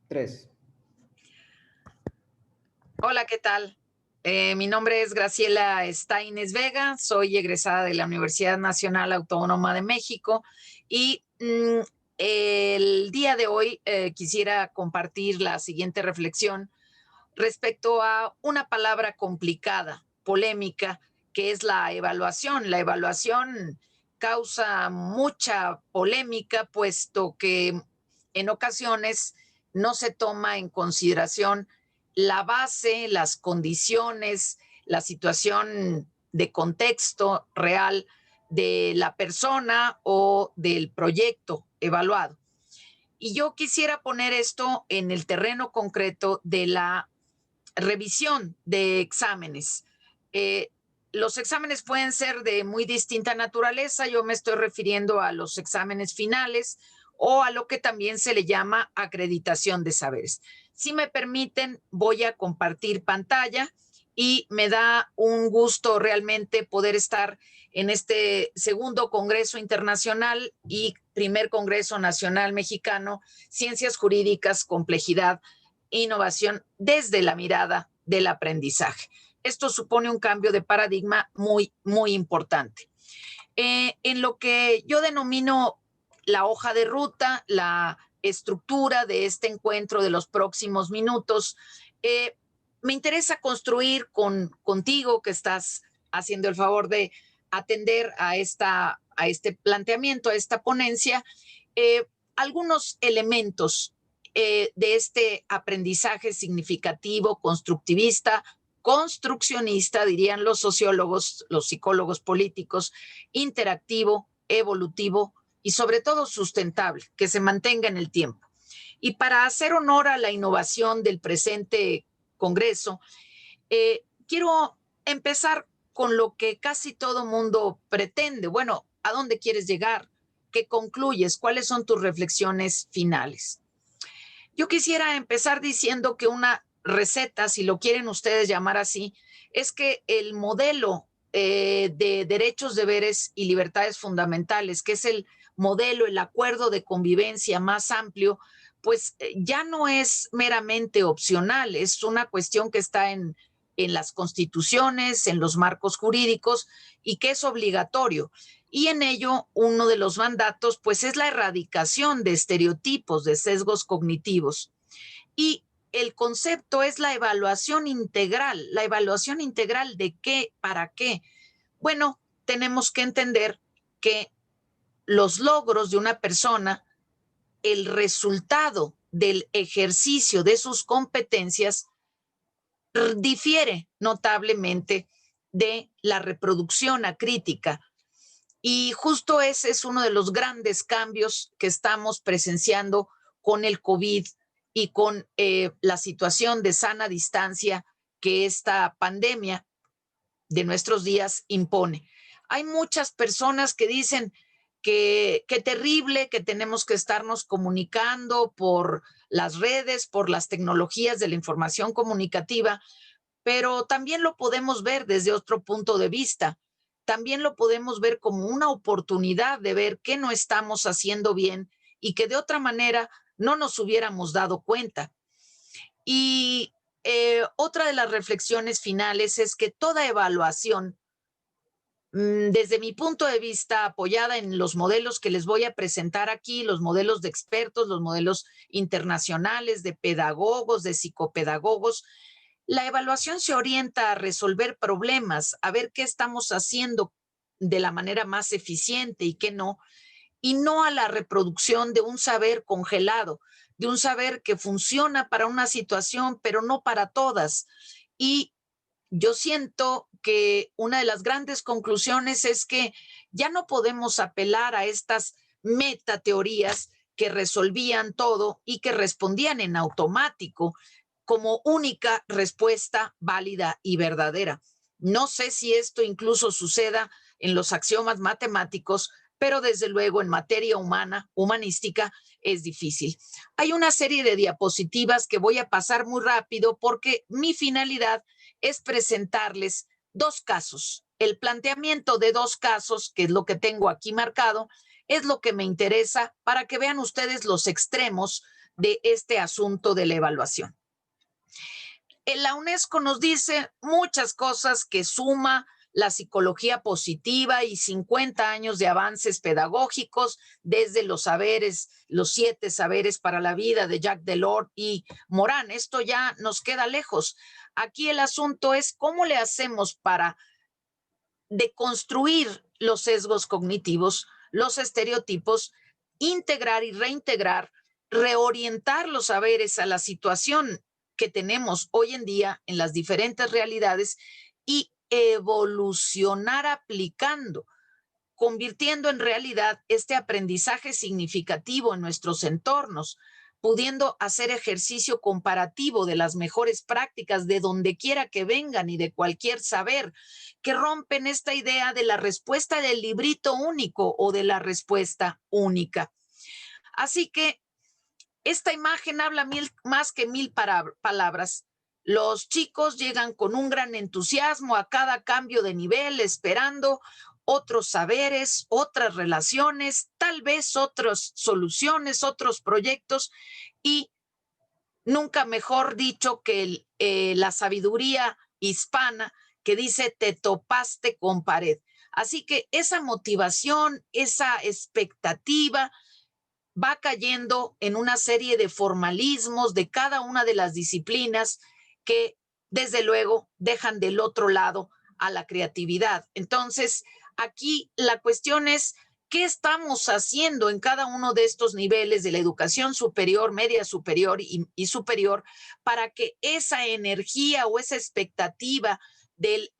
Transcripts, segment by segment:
Tres. Hola, ¿qué tal? Mi nombre es Graciela Staines Vega, soy egresada de la Universidad Nacional Autónoma de México y el día de hoy quisiera compartir la siguiente reflexión respecto a una palabra complicada, polémica, que es la evaluación. La evaluación causa mucha polémica, puesto que en ocasiones no se toma en consideración la base, las condiciones, la situación de contexto real de la persona o del proyecto evaluado. Y yo quisiera poner esto en el terreno concreto de la revisión de exámenes. Los exámenes pueden ser de muy distinta naturaleza. Yo me estoy refiriendo a los exámenes finales o a lo que también se le llama acreditación de saberes. Si me permiten, voy a compartir pantalla y me da un gusto realmente poder estar en este segundo Congreso Internacional y primer Congreso Nacional Mexicano, Ciencias Jurídicas, Complejidad, Innovación desde la mirada del aprendizaje. Esto supone un cambio de paradigma muy, muy importante. En lo que yo denomino la hoja de ruta, la estructura de este encuentro de los próximos minutos, me interesa construir contigo, que estás haciendo el favor de atender a este planteamiento, a esta ponencia, algunos elementos de este aprendizaje significativo, constructivista, construccionista, dirían los sociólogos, los psicólogos políticos, interactivo, evolutivo y sobre todo sustentable, que se mantenga en el tiempo. Y para hacer honor a la innovación del presente Congreso, quiero empezar con lo que casi todo mundo pretende. Bueno, ¿a dónde quieres llegar? ¿Qué concluyes? ¿Cuáles son tus reflexiones finales? Yo quisiera empezar diciendo que una receta, si lo quieren ustedes llamar así, es que el modelo de derechos, deberes y libertades fundamentales, que es el modelo, el acuerdo de convivencia más amplio, pues ya no es meramente opcional, es una cuestión que está en las constituciones, en los marcos jurídicos y que es obligatorio. Y en ello, uno de los mandatos, pues, es la erradicación de estereotipos, de sesgos cognitivos. Y el concepto es la evaluación integral. ¿La evaluación integral de qué? ¿Para qué? Bueno, tenemos que entender que los logros de una persona, el resultado del ejercicio de sus competencias, difiere notablemente de la reproducción acrítica. Y justo ese es uno de los grandes cambios que estamos presenciando con el COVID y con la situación de sana distancia que esta pandemia de nuestros días impone. Hay muchas personas que dicen que qué terrible que tenemos que estarnos comunicando por las redes, por las tecnologías de la información comunicativa, pero también lo podemos ver desde otro punto de vista. También lo podemos ver como una oportunidad de ver qué no estamos haciendo bien y que de otra manera no nos hubiéramos dado cuenta. Y otra de las reflexiones finales es que toda evaluación, desde mi punto de vista, apoyada en los modelos que les voy a presentar aquí, los modelos de expertos, los modelos internacionales de pedagogos, de psicopedagogos, la evaluación se orienta a resolver problemas, a ver qué estamos haciendo de la manera más eficiente y no a la reproducción de un saber congelado, de un saber que funciona para una situación, pero no para todas. Y yo siento que una de las grandes conclusiones es que ya no podemos apelar a estas metateorías que resolvían todo y que respondían en automático como única respuesta válida y verdadera. No sé si esto incluso suceda en los axiomas matemáticos, pero desde luego en materia humana, humanística, es difícil. Hay una serie de diapositivas que voy a pasar muy rápido porque mi finalidad es presentarles dos casos. El planteamiento de dos casos, que es lo que tengo aquí marcado, es lo que me interesa para que vean ustedes los extremos de este asunto de la evaluación. La UNESCO nos dice muchas cosas que suma la psicología positiva y 50 años de avances pedagógicos desde los saberes, los 7 saberes para la vida de Jacques Delors y Morin. Esto ya nos queda lejos. Aquí el asunto es cómo le hacemos para deconstruir los sesgos cognitivos, los estereotipos, integrar y reintegrar, reorientar los saberes a la situación que tenemos hoy en día en las diferentes realidades y evolucionar aplicando, convirtiendo en realidad este aprendizaje significativo en nuestros entornos, pudiendo hacer ejercicio comparativo de las mejores prácticas de donde quiera que vengan y de cualquier saber, que rompen esta idea de la respuesta del librito único o de la respuesta única. Así que esta imagen habla más que mil palabras. Los chicos llegan con un gran entusiasmo a cada cambio de nivel, esperando otros saberes, otras relaciones, tal vez otras soluciones, otros proyectos, y nunca mejor dicho que la sabiduría hispana que dice te topaste con pared. Así que esa motivación, esa expectativa va cayendo en una serie de formalismos de cada una de las disciplinas que desde luego dejan del otro lado a la creatividad. Entonces, aquí la cuestión es, ¿qué estamos haciendo en cada uno de estos niveles de la educación superior, media superior y superior para que esa energía o esa expectativa del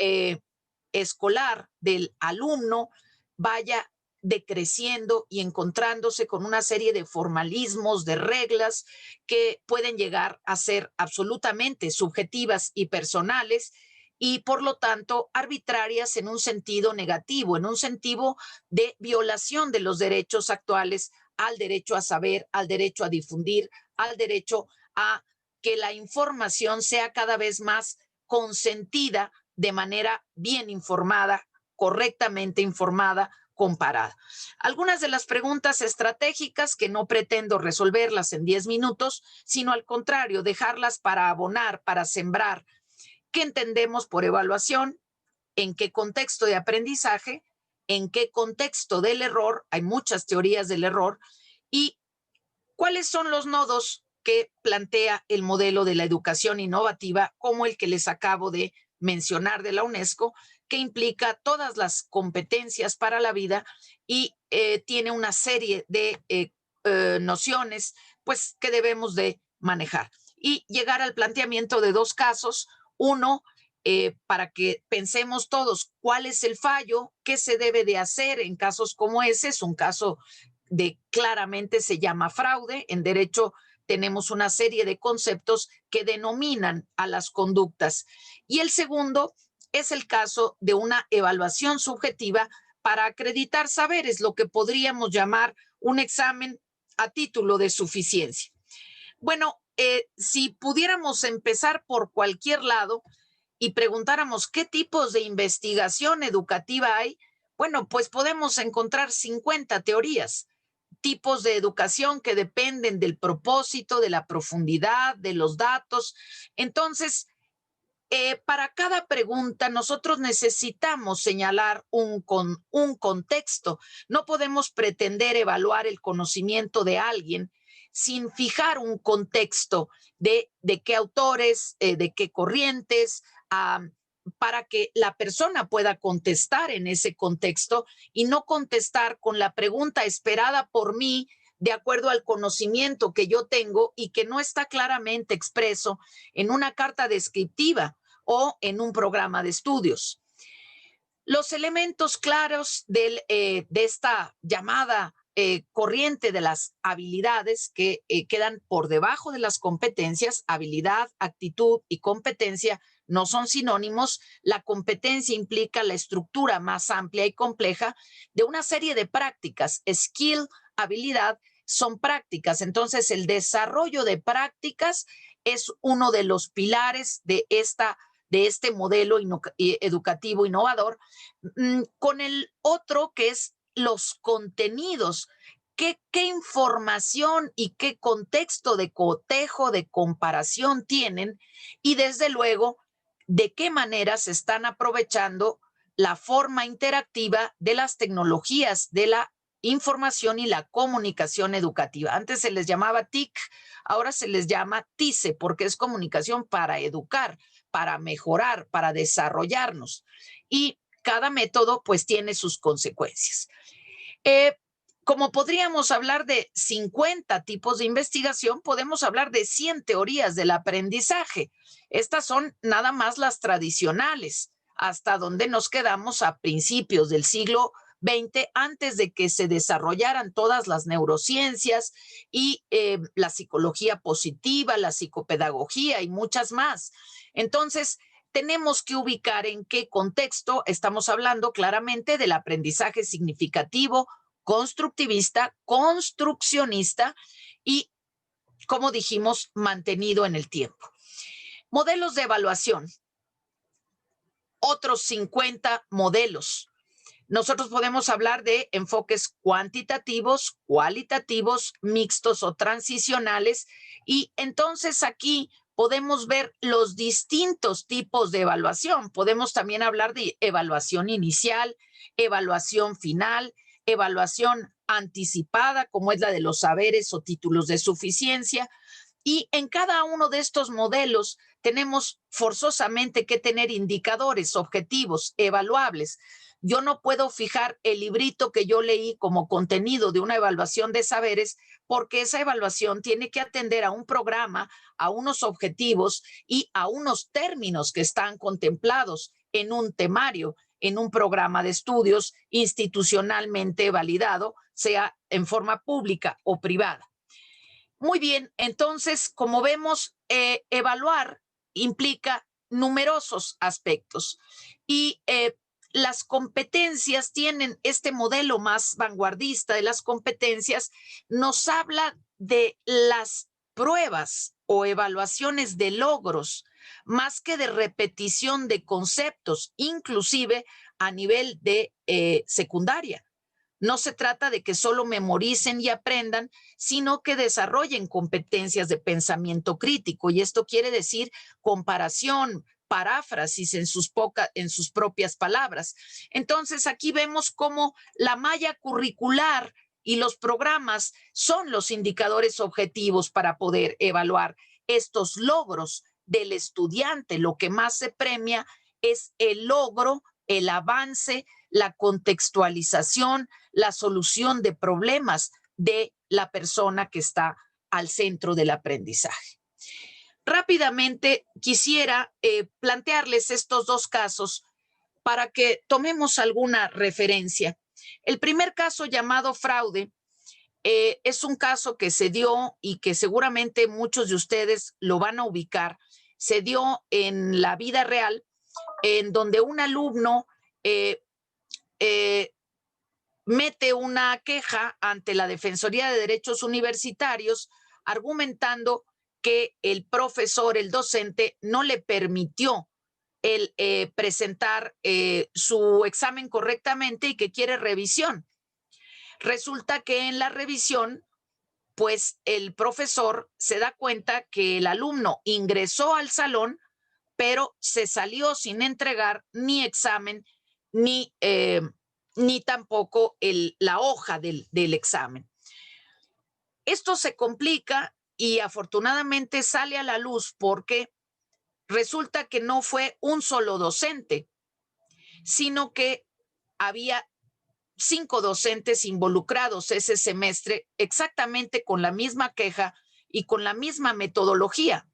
escolar, del alumno, vaya decreciendo y encontrándose con una serie de formalismos, de reglas que pueden llegar a ser absolutamente subjetivas y personales y por lo tanto arbitrarias en un sentido negativo, en un sentido de violación de los derechos actuales al derecho a saber, al derecho a difundir, al derecho a que la información sea cada vez más consentida de manera bien informada, correctamente informada, comparada. Algunas de las preguntas estratégicas que no pretendo resolverlas en 10 minutos, sino al contrario, dejarlas para abonar, para sembrar. ¿Qué entendemos por evaluación? ¿En qué contexto de aprendizaje? ¿En qué contexto del error? Hay muchas teorías del error. ¿Y cuáles son los nodos que plantea el modelo de la educación innovativa como el que les acabo de mencionar de la UNESCO, que implica todas las competencias para la vida y tiene una serie de nociones pues, que debemos de manejar? Y llegar al planteamiento de 2 casos. Uno, para que pensemos todos cuál es el fallo, qué se debe de hacer en casos como ese. Es un caso de claramente se llama fraude. En derecho tenemos una serie de conceptos que denominan a las conductas. Y el segundo es el caso de una evaluación subjetiva para acreditar saberes, lo que podríamos llamar un examen a título de suficiencia. Bueno, si pudiéramos empezar por cualquier lado y preguntáramos qué tipos de investigación educativa hay, bueno, pues podemos encontrar 50 teorías, tipos de educación que dependen del propósito, de la profundidad, de los datos. Entonces, para cada pregunta nosotros necesitamos señalar un contexto. No podemos pretender evaluar el conocimiento de alguien sin fijar un contexto de qué autores, de qué corrientes, para que la persona pueda contestar en ese contexto y no contestar con la pregunta esperada por mí de acuerdo al conocimiento que yo tengo y que no está claramente expreso en una carta descriptiva o en un programa de estudios. Los elementos claros de esta llamada corriente de las habilidades que quedan por debajo de las competencias, habilidad, actitud y competencia, no son sinónimos. La competencia implica la estructura más amplia y compleja de una serie de prácticas. Skill, habilidad, son prácticas. Entonces, el desarrollo de prácticas es uno de los pilares de este modelo educativo innovador, con el otro que es los contenidos qué información y qué contexto de cotejo, de comparación tienen y desde luego de qué manera se están aprovechando la forma interactiva de las tecnologías de la información y la comunicación educativa. Antes se les llamaba TIC, ahora se les llama TICE, porque es comunicación para educar, para mejorar, para desarrollarnos. Y cada método pues tiene sus consecuencias. Como podríamos hablar de 50 tipos de investigación, podemos hablar de 100 teorías del aprendizaje. Estas son nada más las tradicionales, hasta donde nos quedamos a principios del siglo XX, antes de que se desarrollaran todas las neurociencias y la psicología positiva, la psicopedagogía y muchas más. Entonces, tenemos que ubicar en qué contexto estamos hablando claramente del aprendizaje significativo, constructivista, construccionista y, como dijimos, mantenido en el tiempo. Modelos de evaluación. Otros 50 modelos. Nosotros podemos hablar de enfoques cuantitativos, cualitativos, mixtos o transicionales, y entonces aquí podemos ver los distintos tipos de evaluación. Podemos también hablar de evaluación inicial, evaluación final, evaluación anticipada, como es la de los saberes o títulos de suficiencia. Y en cada uno de estos modelos tenemos forzosamente que tener indicadores, objetivos, evaluables. Yo no puedo fijar el librito que yo leí como contenido de una evaluación de saberes, porque esa evaluación tiene que atender a un programa, a unos objetivos y a unos términos que están contemplados en un temario, en un programa de estudios institucionalmente validado, sea en forma pública o privada. Muy bien, entonces, como vemos, evaluar implica numerosos aspectos y las competencias tienen este modelo más vanguardista de las competencias, nos habla de las pruebas o evaluaciones de logros, más que de repetición de conceptos, inclusive a nivel de secundaria. No se trata de que solo memoricen y aprendan, sino que desarrollen competencias de pensamiento crítico. Y esto quiere decir comparación, paráfrasis en sus propias palabras. Entonces, aquí vemos cómo la malla curricular y los programas son los indicadores objetivos para poder evaluar estos logros del estudiante. Lo que más se premia es el logro, el avance, la contextualización, la solución de problemas de la persona que está al centro del aprendizaje. Rápidamente quisiera plantearles estos dos casos para que tomemos alguna referencia. El primer caso, llamado fraude, es un caso que se dio y que seguramente muchos de ustedes lo van a ubicar. Se dio en la vida real, en donde un alumno mete una queja ante la Defensoría de Derechos Universitarios argumentando que el profesor, el docente, no le permitió el presentar su examen correctamente y que quiere revisión. Resulta que en la revisión, pues el profesor se da cuenta que el alumno ingresó al salón, pero se salió sin entregar ni examen ni tampoco la hoja del examen. Esto se complica y afortunadamente sale a la luz porque resulta que no fue un solo docente, sino que había 5 docentes involucrados ese semestre exactamente con la misma queja y con la misma metodología.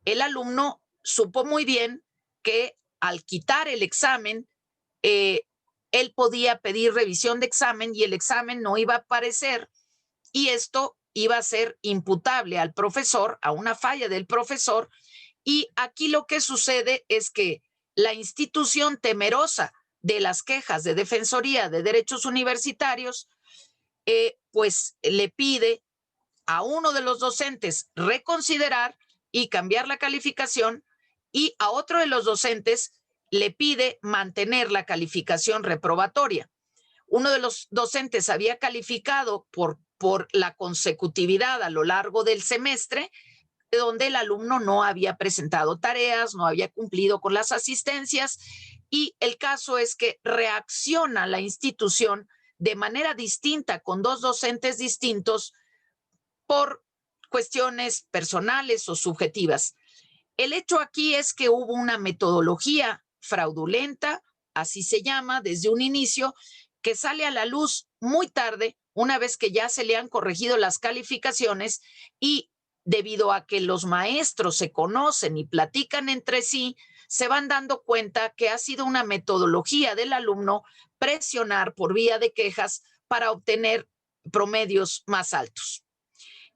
El alumno supo muy bien que al quitar el examen, él podía pedir revisión de examen y el examen no iba a aparecer y esto iba a ser imputable al profesor, a una falla del profesor. Y aquí lo que sucede es que la institución, temerosa de las quejas de Defensoría de Derechos Universitarios, pues le pide a uno de los docentes reconsiderar y cambiar la calificación y a otro de los docentes le pide mantener la calificación reprobatoria. uno de los docentes había calificado por la consecutividad a lo largo del semestre, donde el alumno no había presentado tareas, no había cumplido con las asistencias, y el caso es que reacciona la institución de manera distinta con dos docentes distintos por cuestiones personales o subjetivas. El hecho aquí es que hubo una metodología fraudulenta, así se llama, desde un inicio, que sale a la luz muy tarde, una vez que ya se le han corregido las calificaciones, y debido a que los maestros se conocen y platican entre sí, se van dando cuenta que ha sido una metodología del alumno presionar por vía de quejas para obtener promedios más altos.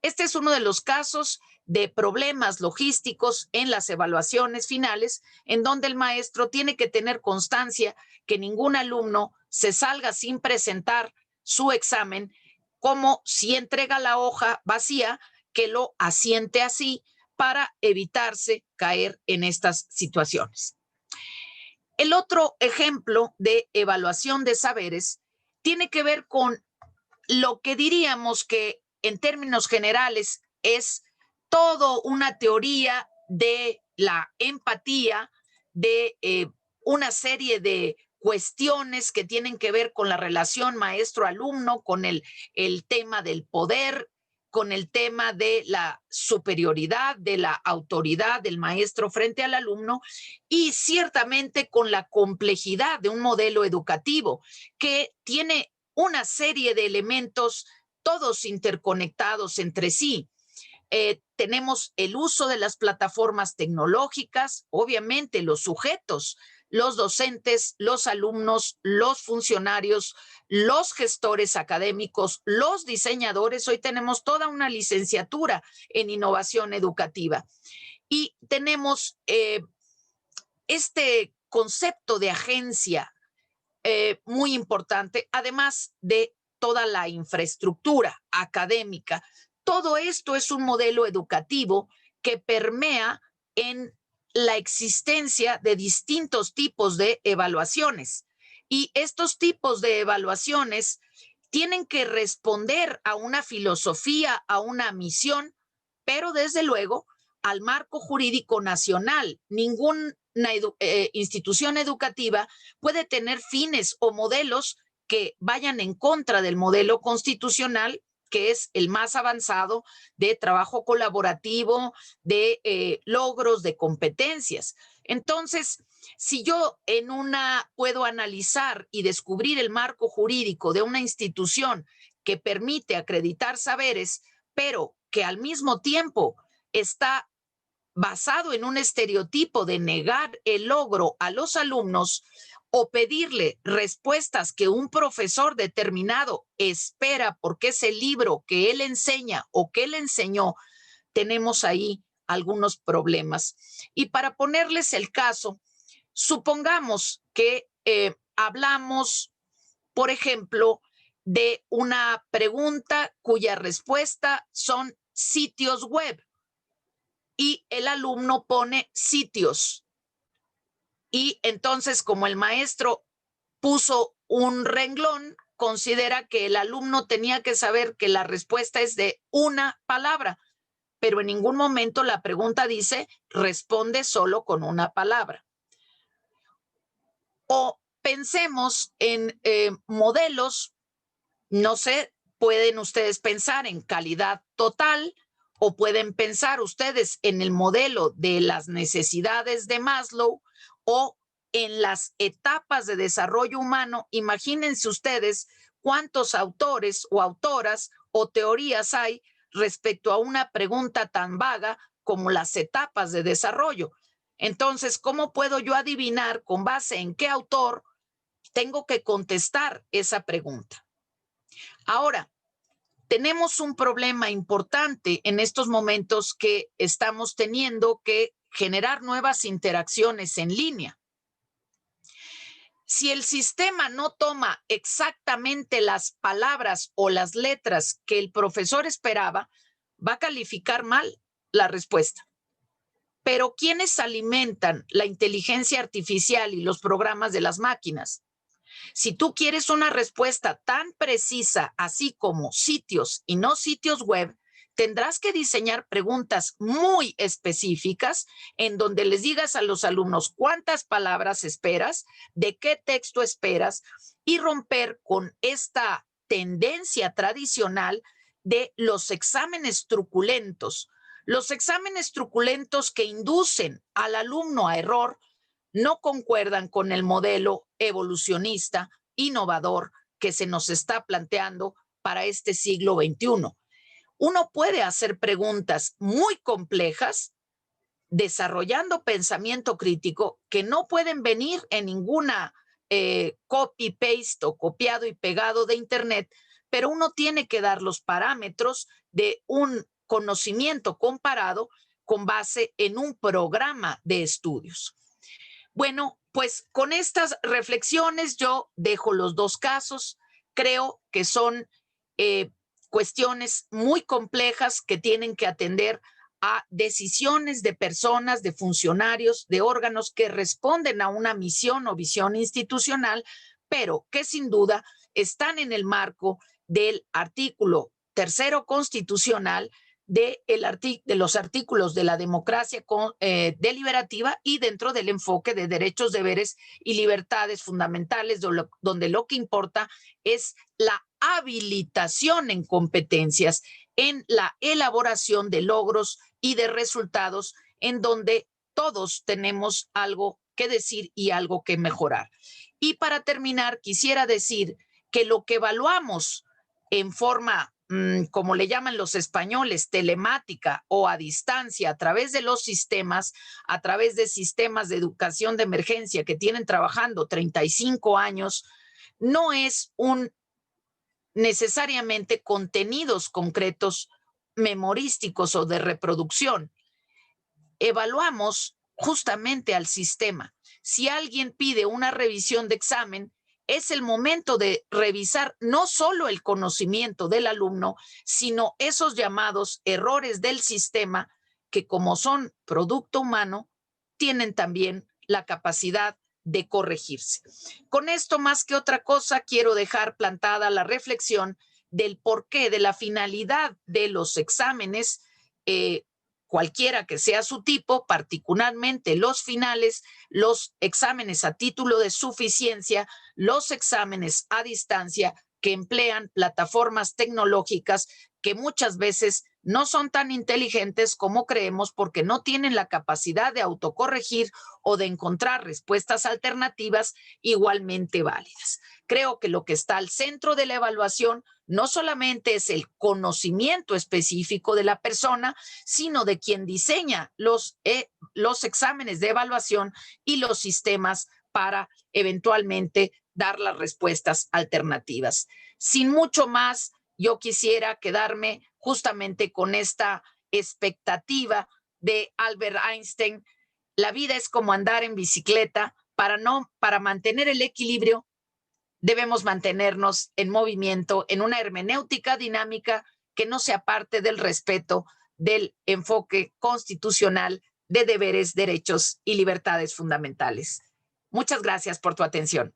Este es uno de los casos de problemas logísticos en las evaluaciones finales, en donde el maestro tiene que tener constancia que ningún alumno se salga sin presentar su examen, como si entrega la hoja vacía, que lo asiente así para evitarse caer en estas situaciones. El otro ejemplo de evaluación de saberes tiene que ver con lo que diríamos que en términos generales es todo una teoría de la empatía, de una serie de cuestiones que tienen que ver con la relación maestro-alumno, con el tema del poder, con el tema de la superioridad, de la autoridad del maestro frente al alumno, y ciertamente con la complejidad de un modelo educativo que tiene una serie de elementos todos interconectados entre sí. Tenemos el uso de las plataformas tecnológicas, obviamente los sujetos, los docentes, los alumnos, los funcionarios, los gestores académicos, los diseñadores. Hoy tenemos toda una licenciatura en innovación educativa y tenemos este concepto de agencia muy importante, además de toda la infraestructura académica. Todo esto es un modelo educativo que permea en la existencia de distintos tipos de evaluaciones. Y estos tipos de evaluaciones tienen que responder a una filosofía, a una misión, pero desde luego al marco jurídico nacional. Ninguna institución educativa puede tener fines o modelos que vayan en contra del modelo constitucional, que es el más avanzado de trabajo colaborativo, de logros, de competencias. Entonces, si yo puedo analizar y descubrir el marco jurídico de una institución que permite acreditar saberes, pero que al mismo tiempo está basado en un estereotipo de negar el logro a los alumnos o pedirle respuestas que un profesor determinado espera porque es el libro que él enseña o que él enseñó, tenemos ahí algunos problemas. Y para ponerles el caso, supongamos que hablamos, por ejemplo, de una pregunta cuya respuesta son sitios web y el alumno pone sitios. Y entonces, como el maestro puso un renglón, considera que el alumno tenía que saber que la respuesta es de una palabra, pero en ningún momento la pregunta dice responde solo con una palabra. O pensemos en modelos, no sé, pueden ustedes pensar en calidad total o pueden pensar ustedes en el modelo de las necesidades de Maslow o en las etapas de desarrollo humano. Imagínense ustedes cuántos autores o autoras o teorías hay respecto a una pregunta tan vaga como las etapas de desarrollo. Entonces, ¿cómo puedo yo adivinar con base en qué autor tengo que contestar esa pregunta? Ahora, tenemos un problema importante en estos momentos que estamos teniendo que generar nuevas interacciones en línea. Si el sistema no toma exactamente las palabras o las letras que el profesor esperaba, va a calificar mal la respuesta. Pero ¿quiénes alimentan la inteligencia artificial y los programas de las máquinas? Si tú quieres una respuesta tan precisa, así como sitios y no sitios web, tendrás que diseñar preguntas muy específicas en donde les digas a los alumnos cuántas palabras esperas, de qué texto esperas y romper con esta tendencia tradicional de los exámenes truculentos. Los exámenes truculentos que inducen al alumno a error no concuerdan con el modelo evolucionista, innovador que se nos está planteando para este siglo XXI. Uno puede hacer preguntas muy complejas desarrollando pensamiento crítico que no pueden venir en ninguna copy-paste o copiado y pegado de Internet, pero uno tiene que dar los parámetros de un conocimiento comparado con base en un programa de estudios. Bueno, pues con estas reflexiones yo dejo los dos casos. Creo que son cuestiones muy complejas que tienen que atender a decisiones de personas, de funcionarios, de órganos que responden a una misión o visión institucional, pero que sin duda están en el marco del artículo tercero constitucional de los artículos de la democracia deliberativa y dentro del enfoque de derechos, deberes y libertades fundamentales, donde lo que importa es la habilitación en competencias, en la elaboración de logros y de resultados, en donde todos tenemos algo que decir y algo que mejorar. Y para terminar, quisiera decir que lo que evaluamos en forma, como le llaman los españoles, telemática o a distancia, a través de los sistemas, a través de sistemas de educación de emergencia que tienen trabajando 35 años, no es necesariamente contenidos concretos memorísticos o de reproducción. Evaluamos justamente al sistema. Si alguien pide una revisión de examen, es el momento de revisar no solo el conocimiento del alumno, sino esos llamados errores del sistema que, como son producto humano, tienen también la capacidad de corregirse. Con esto, más que otra cosa, quiero dejar plantada la reflexión del porqué, de la finalidad de los exámenes, cualquiera que sea su tipo, particularmente los finales, los exámenes a título de suficiencia, los exámenes a distancia que emplean plataformas tecnológicas que muchas veces no son tan inteligentes como creemos porque no tienen la capacidad de autocorregir o de encontrar respuestas alternativas igualmente válidas. Creo que lo que está al centro de la evaluación no solamente es el conocimiento específico de la persona, sino de quien diseña los exámenes de evaluación y los sistemas para eventualmente dar las respuestas alternativas. Sin mucho más, yo quisiera quedarme justamente con esta expectativa de Albert Einstein. La vida es como andar en bicicleta. Para mantener el equilibrio, debemos mantenernos en movimiento, en una hermenéutica dinámica que no se aparte del respeto del enfoque constitucional de deberes, derechos y libertades fundamentales. Muchas gracias por tu atención.